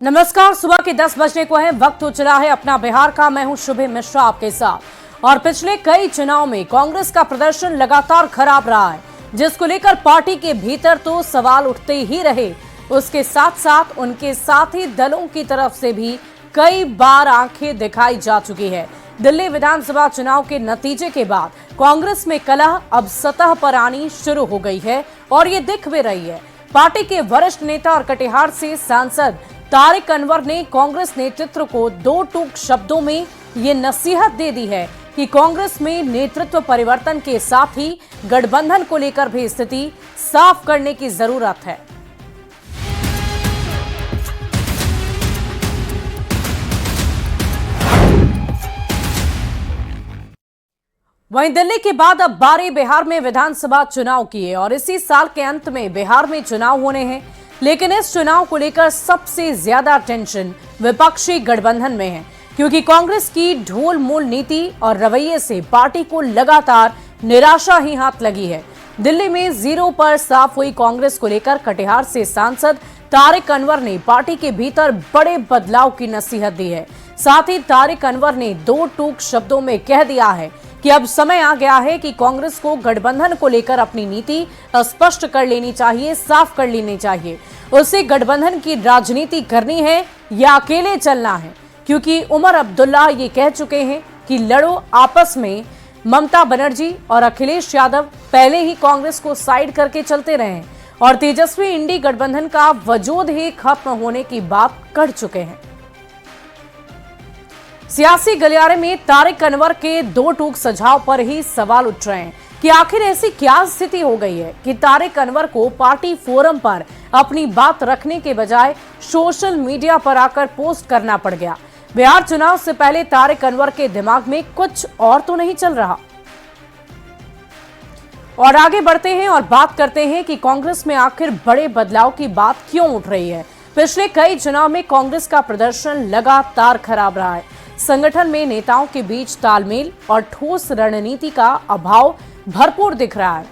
नमस्कार, सुबह के 10 बजने को है। वक्त हो चला है अपना बिहार का। मैं हूं शुभ मिश्रा आपके साथ। और पिछले कई चुनाव में कांग्रेस का प्रदर्शन लगातार खराब रहा है, जिसको लेकर पार्टी के भीतर तो सवाल उठते ही रहे। उसके साथ साथ उनके साथी दलों की तरफ से भी कई बार आंखें दिखाई जा चुकी है। दिल्ली विधानसभा चुनाव के नतीजे के बाद कांग्रेस में कलह अब सतह पर आनी शुरू हो गई है और ये दिख भी रही है। पार्टी के वरिष्ठ नेता और कटिहार से सांसद तारिक अनवर ने कांग्रेस नेतृत्व को दो टूक शब्दों में ये नसीहत दे दी है कि कांग्रेस में नेतृत्व परिवर्तन के साथ ही गठबंधन को लेकर भी स्थिति साफ करने की जरूरत है। वहीं दिल्ली के बाद अब बारी बिहार में विधानसभा चुनाव की है और इसी साल के अंत में बिहार में चुनाव होने हैं। लेकिन इस चुनाव को लेकर सबसे ज्यादा टेंशन विपक्षी गठबंधन में है, क्योंकि कांग्रेस की ढोल मोल नीति और रवैये से पार्टी को लगातार निराशा ही हाथ लगी है। दिल्ली में जीरो पर साफ हुई कांग्रेस को लेकर कटिहार से सांसद तारिक अनवर ने पार्टी के भीतर बड़े बदलाव की नसीहत दी है। साथ ही तारिक अनवर ने दो टूक शब्दों में कह दिया है कि अब समय आ गया है कि कांग्रेस को गठबंधन को लेकर अपनी नीति स्पष्ट कर लेनी चाहिए, साफ कर लेनी चाहिए। उसे गठबंधन की राजनीति करनी है या अकेले चलना है, क्योंकि उमर अब्दुल्ला ये कह चुके हैं कि लड़ो आपस में। ममता बनर्जी और अखिलेश यादव पहले ही कांग्रेस को साइड करके चलते रहे और तेजस्वी इंडी गठबंधन का वजूद ही खत्म होने की बात कर चुके हैं। सियासी गलियारे में तारिक अनवर के दो टूक सुझाव पर ही सवाल उठ रहे हैं कि आखिर ऐसी क्या स्थिति हो गई है कि तारिक अनवर को पार्टी फोरम पर अपनी बात रखने के बजाय सोशल मीडिया पर आकर पोस्ट करना पड़ गया। बिहार चुनाव से पहले तारिक अनवर के दिमाग में कुछ और तो नहीं चल रहा। और आगे बढ़ते हैं और बात करते हैं कि कांग्रेस में आखिर बड़े बदलाव की बात क्यों उठ रही है। पिछले कई चुनाव में कांग्रेस का प्रदर्शन लगातार खराब रहा है। संगठन में नेताओं के बीच तालमेल और ठोस रणनीति का अभाव भरपूर दिख रहा है।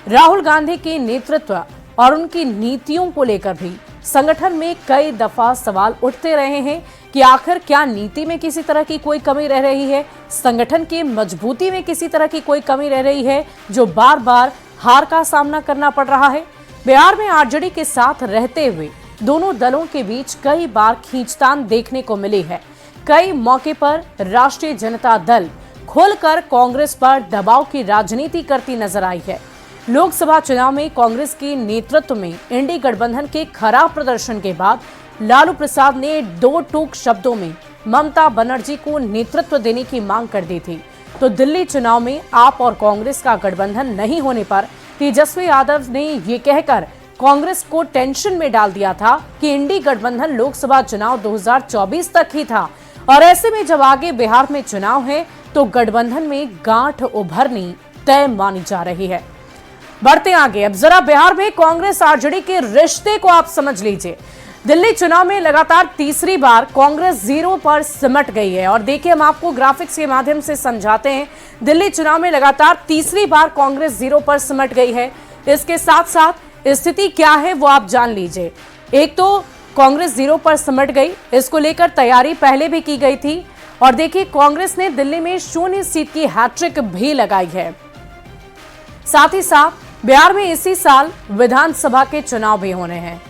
राहुल गांधी के नेतृत्व और उनकी नीतियों को लेकर भी संगठन में कई दफा सवाल उठते रहे हैं कि आखिर क्या नीति में किसी तरह की कोई कमी रह रही है, संगठन की मजबूती में किसी तरह की कोई कमी रह रही है, जो बार बार हार का सामना करना पड़ रहा है। बिहार में आरजेडी के साथ रहते हुए दोनों दलों के बीच कई बार खींचतान देखने को मिली है। कई मौके पर राष्ट्रीय जनता दल खुलकर कांग्रेस पर दबाव की राजनीति करती नजर आई है। लोकसभा चुनाव में कांग्रेस के नेतृत्व में इंडी गठबंधन के खराब प्रदर्शन के बाद लालू प्रसाद ने दो टूक शब्दों में ममता बनर्जी को नेतृत्व देने की मांग कर दी थी। तो दिल्ली चुनाव में आप और कांग्रेस का गठबंधन नहीं होने पर तेजस्वी यादव ने ये कहकर कांग्रेस को टेंशन में डाल दिया था कि इंडी गठबंधन लोकसभा चुनाव 2024 तक ही था और ऐसे में जब आगे बिहार में चुनाव है तो गठबंधन में गांठ उभरनी तय मानी जा रही है। बढ़ते आगे, अब जरा बिहार में कांग्रेस आरजेडी के रिश्ते को आप समझ लीजिए। दिल्ली चुनाव में लगातार तीसरी बार कांग्रेस जीरो पर सिमट गई है और देखिए, हम आपको ग्राफिक्स के माध्यम से समझाते हैं। दिल्ली चुनाव में लगातार तीसरी बार कांग्रेस जीरो पर सिमट गई है। इसके साथ साथ स्थिति क्या है वो आप जान लीजिए। एक तो कांग्रेस जीरो पर सिमट गई, इसको लेकर तैयारी पहले भी की गई थी और देखिए, कांग्रेस ने दिल्ली में 0 सीट की हैट्रिक भी लगाई है। साथ ही साथ बिहार में इसी साल विधानसभा के चुनाव भी होने हैं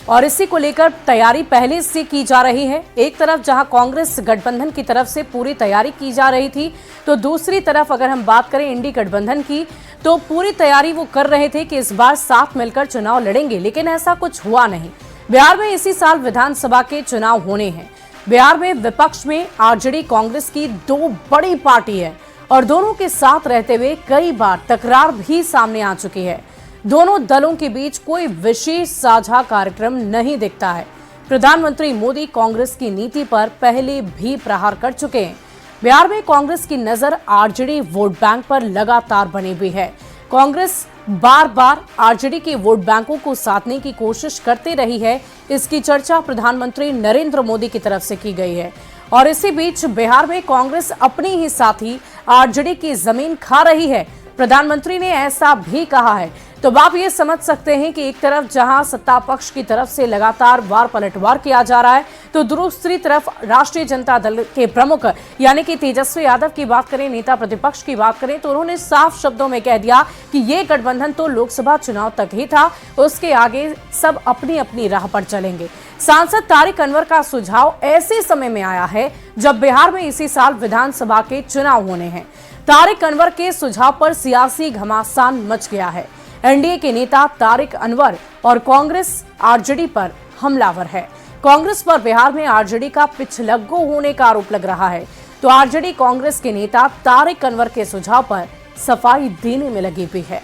और इसी को लेकर तैयारी पहले से की जा रही है। एक तरफ जहां कांग्रेस गठबंधन की तरफ से पूरी तैयारी की जा रही थी, तो दूसरी तरफ अगर हम बात करें इंडी गठबंधन की, तो पूरी तैयारी वो कर रहे थे कि इस बार साथ मिलकर चुनाव लड़ेंगे, लेकिन ऐसा कुछ हुआ नहीं। बिहार में इसी साल विधानसभा के चुनाव होने हैं। बिहार में विपक्ष में आरजेडी कांग्रेस की दो बड़ी पार्टी है और दोनों के साथ रहते हुए कई बार तकरार भी सामने आ चुकी है। दोनों दलों के बीच कोई विशेष साझा कार्यक्रम नहीं दिखता है। प्रधानमंत्री मोदी कांग्रेस की नीति पर पहले भी प्रहार कर चुके हैं। बिहार में कांग्रेस की नजर आरजेडी वोट बैंक पर लगातार बनी हुई है। कांग्रेस बार बार आरजेडी के वोट बैंकों को साधने की कोशिश करती रही है। इसकी चर्चा प्रधानमंत्री नरेंद्र मोदी की तरफ से की गई है और इसी बीच बिहार में कांग्रेस अपनी ही साथी आरजेडी की जमीन खा रही है। प्रधानमंत्री ने ऐसा भी कहा है तो आप ये समझ सकते हैं कि एक तरफ जहां सत्ता पक्ष की तरफ से लगातार वार पलटवार किया जा रहा है, तो दूसरी तरफ राष्ट्रीय जनता दल के प्रमुख यानी कि तेजस्वी यादव की बात करें, नेता प्रतिपक्ष की बात करें, तो उन्होंने साफ शब्दों में कह दिया कि ये गठबंधन तो लोकसभा चुनाव तक ही था, उसके आगे सब अपनी अपनी राह पर चलेंगे। सांसद तारिक अनवर का सुझाव ऐसे समय में आया है जब बिहार में इसी साल विधानसभा के चुनाव होने हैं। तारिक अनवर के सुझाव पर सियासी घमासान मच गया है। एनडीए के नेता तारिक अनवर और कांग्रेस आरजेडी पर हमलावर है। कांग्रेस पर बिहार में आरजेडी का पिछलग्गू होने का आरोप लग रहा है, तो आरजेडी कांग्रेस के नेता तारिक अनवर के सुझाव पर सफाई देने में लगी हुई है।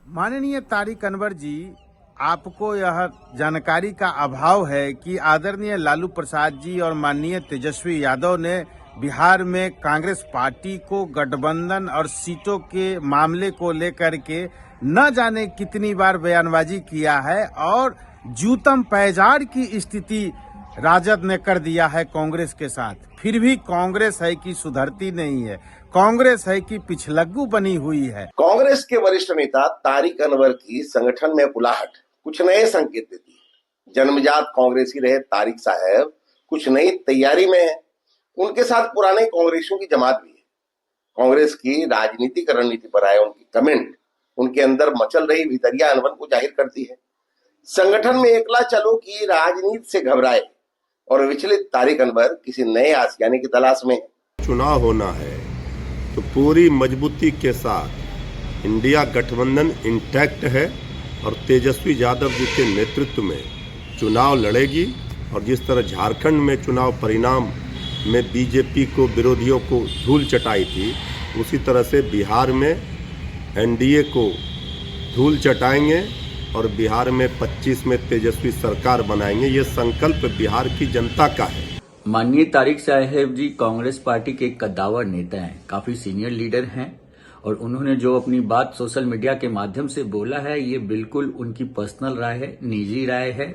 माननीय तारिक अनवर जी, आपको यह जानकारी का अभाव है कि आदरणीय लालू प्रसाद जी और माननीय तेजस्वी यादव ने बिहार में कांग्रेस पार्टी को गठबंधन और सीटों के मामले को लेकर के न जाने कितनी बार बयानबाजी किया है और जूतम पैजार की स्थिति राजद ने कर दिया है कांग्रेस के साथ। फिर भी कांग्रेस है कि सुधरती नहीं है, कांग्रेस है कि पिछलग्गू बनी हुई है। कांग्रेस के वरिष्ठ नेता तारिक अनवर की संगठन में बुलाहट कुछ नए संकेत देती है। जन्मजात कांग्रेसी रहे तारिक साहब कुछ नई तैयारी में है। उनके साथ पुराने कांग्रेसियों की जमात भी है। कांग्रेस की राजनीतिक रणनीति पर आए उनकी कमेंट उनके अंदर मचल रही भितरिया अनबन को जाहिर करती है। संगठन में एकला चलो की राजनीति से घबराए और विचलित तारिक अनवर किसी नए आशियाने की तलाश में है। चुनाव होना है तो पूरी मजबूती के साथ इंडिया गठबंधन इंटैक्ट है और तेजस्वी यादव जी के नेतृत्व में चुनाव लड़ेगी। और जिस तरह झारखंड में चुनाव परिणाम में बीजेपी को विरोधियों को धूल चटाई थी, उसी तरह से बिहार में एनडीए को धूल चटाएंगे और बिहार में 25 में तेजस्वी सरकार बनाएंगे। ये संकल्प बिहार की जनता का है। माननीय तारिक साहब जी कांग्रेस पार्टी के कद्दावर नेता हैं, काफी सीनियर लीडर हैं और उन्होंने जो अपनी बात सोशल मीडिया के माध्यम से बोला है, ये बिल्कुल उनकी पर्सनल राय है, निजी राय है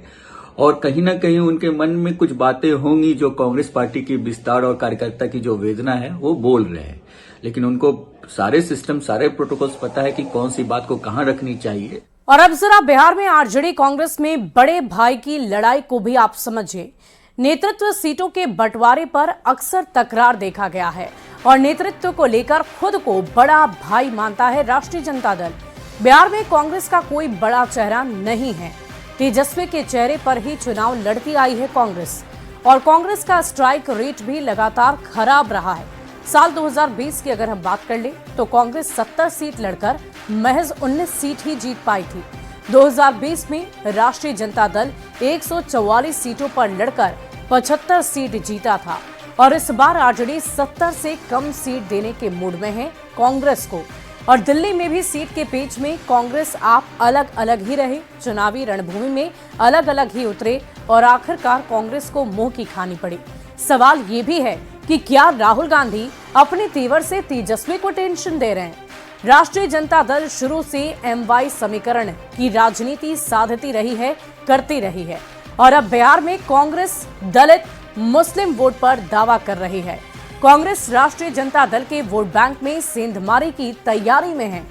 और कहीं ना कहीं उनके मन में कुछ बातें होंगी जो कांग्रेस पार्टी की विस्तार और कार्यकर्ता की जो वेदना है वो बोल रहे हैं। लेकिन उनको सारे सिस्टम, सारे प्रोटोकॉल्स पता है कि कौन सी बात को कहां रखनी चाहिए। और अब जरा बिहार में आरजेडी कांग्रेस में बड़े भाई की लड़ाई को भी आप समझिए। नेतृत्व सीटों के बंटवारे पर अक्सर तकरार देखा गया है और नेतृत्व को लेकर खुद को बड़ा भाई मानता है राष्ट्रीय जनता दल। बिहार में कांग्रेस का कोई बड़ा चेहरा नहीं है। तेजस्वी के चेहरे पर ही चुनाव लड़ती आई है कांग्रेस और कांग्रेस का स्ट्राइक रेट भी लगातार खराब रहा है। साल 2020 की अगर हम बात कर ले तो कांग्रेस 70 सीट लड़कर महज 19 सीट ही जीत पाई थी। 2020 में राष्ट्रीय जनता दल 144 सीटों पर लड़कर 75 सीट जीता था और इस बार आरजेडी 70 से कम सीट देने के मूड में है कांग्रेस को। और दिल्ली में भी सीट के पेच में कांग्रेस आप अलग अलग ही रहे, चुनावी रणभूमि में अलग अलग ही उतरे और आखिरकार कांग्रेस को मुंह की खानी पड़ी। सवाल ये भी है कि क्या राहुल गांधी अपने तेवर से तेजस्वी को टेंशन दे रहे हैं? राष्ट्रीय जनता दल शुरू से एमवाई समीकरण की राजनीति साधती रही है, करती रही है और अब बिहार में कांग्रेस दलित मुस्लिम वोट पर दावा कर रही है। कांग्रेस राष्ट्रीय जनता दल के वोट बैंक में सेंधमारी की तैयारी में है।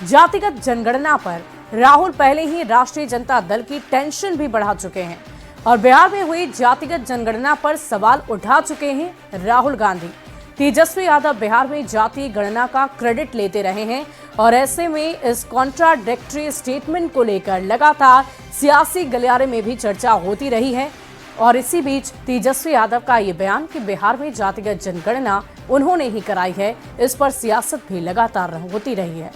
जातिगत जनगणना पर राहुल पहले ही राष्ट्रीय जनता दल की टेंशन भी बढ़ा चुके हैं और बिहार में हुई जातिगत जनगणना पर सवाल उठा चुके हैं राहुल गांधी। तेजस्वी यादव बिहार में जातीय गणना का क्रेडिट लेते रहे हैं और ऐसे में इस कॉन्ट्राडिक्टरी स्टेटमेंट को लेकर लगातार सियासी गलियारे में भी चर्चा होती रही है। और इसी बीच तेजस्वी यादव का ये बयान कि बिहार में जातिगत जनगणना उन्होंने ही कराई है, इस पर सियासत भी लगातार होती रही है।